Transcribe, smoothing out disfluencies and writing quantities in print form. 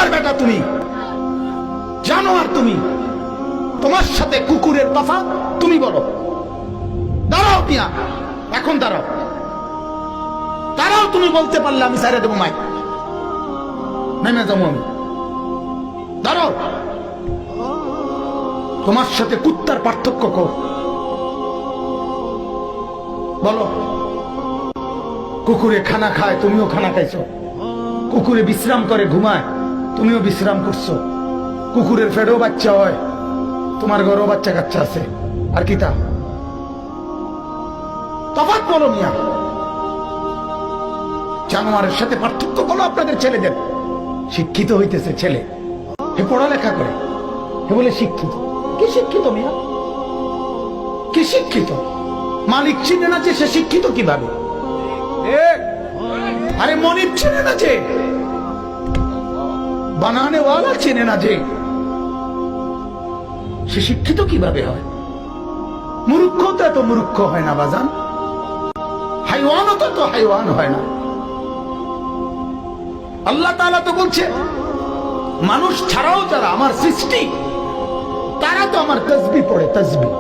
জানোয়ার বেটা তুমি, জানোয়ার তুমি। তোমার সাথে কুকুরের তফাৎ তুমি বলো। দাঁড়াও মিয়া, এখন দাঁড়াও, দাঁড়াও। তুমি বলতে পারলে আমি ছেড়ে দেবো মাইক, নেমে যাবো আমি। দাঁড়াও, তোমার সাথে কুত্তার পার্থক্য কর বলো। কুকুরে খানা খায়, তুমিও খানা খাইছো। কুকুরে বিশ্রাম করে, ঘুমায়, তুমিও বিশ্রাম করছো। কুকুরের ফেডেও বাচ্চা হয়, তোমার ঘরেও বাচ্চা কাচ্চা আছে। আর কি তা তফাৎ বলো মিয়া। জানোয়ারের সাথে পার্থক্য বলো আপনাদের ছেলেদের। শিক্ষিত হইতেছে ছেলে, হে পড়ালেখা করে, হে বলে শিক্ষিত। কি শিক্ষিত মিয়া, কি শিক্ষিত? মালিক চিনে না যে সে শিক্ষিত কিভাবে? আরে মনিব চিনে না যে, বানানেওয়ালা চিনে না যে, সে শিক্ষিত কিভাবে হয়? মূর্খ তো এত মূর্খ হয় না বাজান, হাইওয়ানও তো এত হাইওয়ান হয় না। আল্লাহ তাআলা তো বলছে মানুষ ছাড়াও যারা আমার সৃষ্টি তারা তো আমার তাসবিহ পড়ে, তাসবিহ।